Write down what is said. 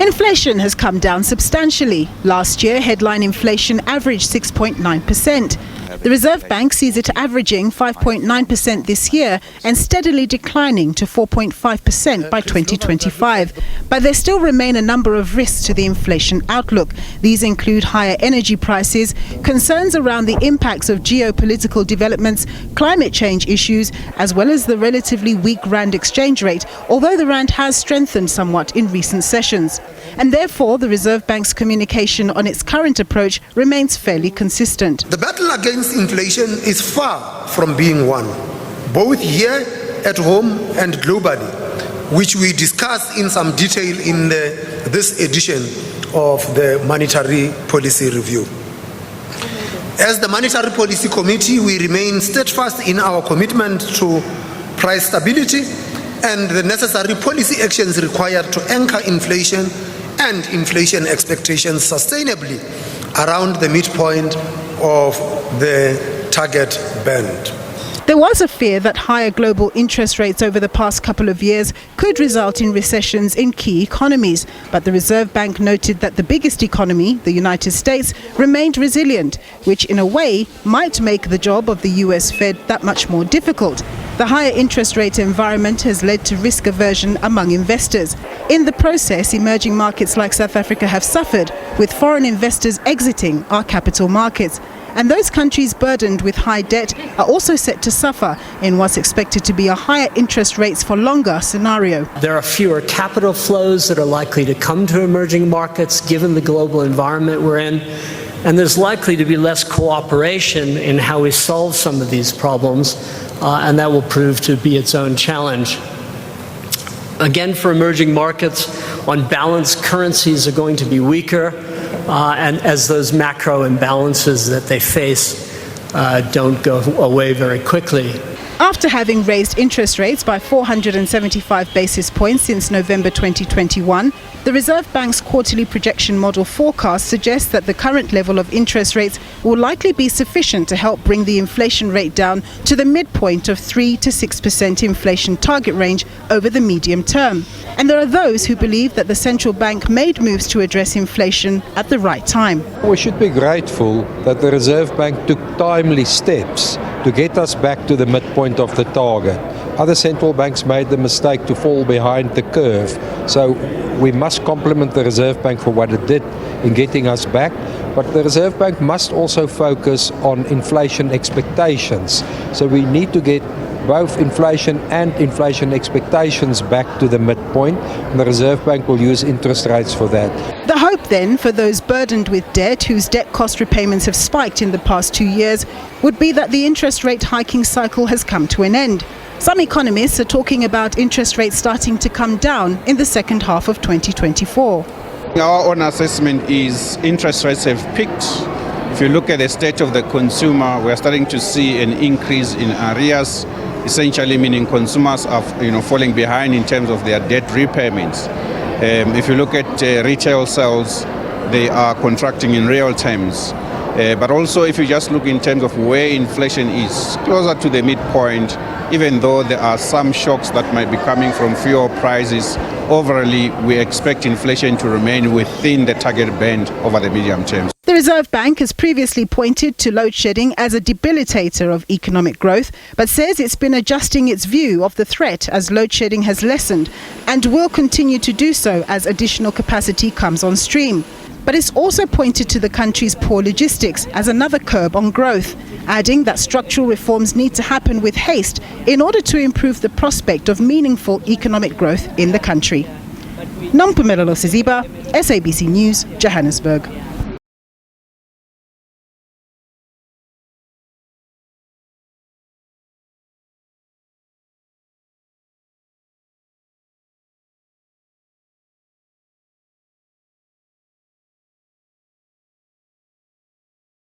Inflation has come down substantially. Last year, headline inflation averaged 6.9%. The Reserve Bank sees it averaging 5.9% this year and steadily declining to 4.5% by 2025. But there still remain a number of risks to the inflation outlook. These include higher energy prices, concerns around the impacts of geopolitical developments, climate change issues, as well as the relatively weak rand exchange rate, although the rand has strengthened somewhat in recent sessions. And therefore, the Reserve Bank's communication on its current approach remains fairly consistent. The battle against inflation is far from being won, both here at home and globally, which we discuss in some detail in this edition of the Monetary Policy Review. As the Monetary Policy Committee, we remain steadfast in our commitment to price stability and the necessary policy actions required to anchor inflation and inflation expectations sustainably around the midpoint of the target band. There was a fear that higher global interest rates over the past couple of years could result in recessions in key economies. But the Reserve Bank noted that the biggest economy, the United States, remained resilient, which in a way might make the job of the US Fed that much more difficult. The higher interest rate environment has led to risk aversion among investors. In the process, emerging markets like South Africa have suffered, with foreign investors exiting our capital markets. And those countries burdened with high debt are also set to suffer in what's expected to be a higher interest rates for longer scenario. There are fewer capital flows that are likely to come to emerging markets given the global environment we're in. And there's likely to be less cooperation in how we solve some of these problems, and that will prove to be its own challenge. Again, for emerging markets, on balance, currencies are going to be weaker, and as those macro imbalances that they face don't go away very quickly. After having raised interest rates by 475 basis points since November 2021, the Reserve Bank's quarterly projection model forecast suggests that the current level of interest rates will likely be sufficient to help bring the inflation rate down to the midpoint of 3 to 6% inflation target range over the medium term. And there are those who believe that the central bank made moves to address inflation at the right time. We should be grateful that the Reserve Bank took timely steps to get us back to the midpoint of the target. Other central banks made the mistake to fall behind the curve. So we must compliment the Reserve Bank for what it did in getting us back. But the Reserve Bank must also focus on inflation expectations. So we need to get both inflation and inflation expectations back to the midpoint, and the Reserve Bank will use interest rates for that. The hope then for those burdened with debt whose debt cost repayments have spiked in the past 2 years would be that the interest rate hiking cycle has come to an end. Some economists are talking about interest rates starting to come down in the second half of 2024. Our own assessment is interest rates have peaked. If you look at the state of the consumer, we are starting to see an increase in arrears, essentially meaning consumers are falling behind in terms of their debt repayments. If you look at retail sales, they are contracting in real terms. But also if you just look in terms of where inflation is, closer to the midpoint, even though there are some shocks that might be coming from fuel prices, overall we expect inflation to remain within the target band over the medium term. The Reserve Bank has previously pointed to load shedding as a debilitator of economic growth, but says it's been adjusting its view of the threat as load shedding has lessened and will continue to do so as additional capacity comes on stream. But it's also pointed to the country's poor logistics as another curb on growth, adding that structural reforms need to happen with haste in order to improve the prospect of meaningful economic growth in the country. Nompumelelo Siziba, SABC News, Johannesburg.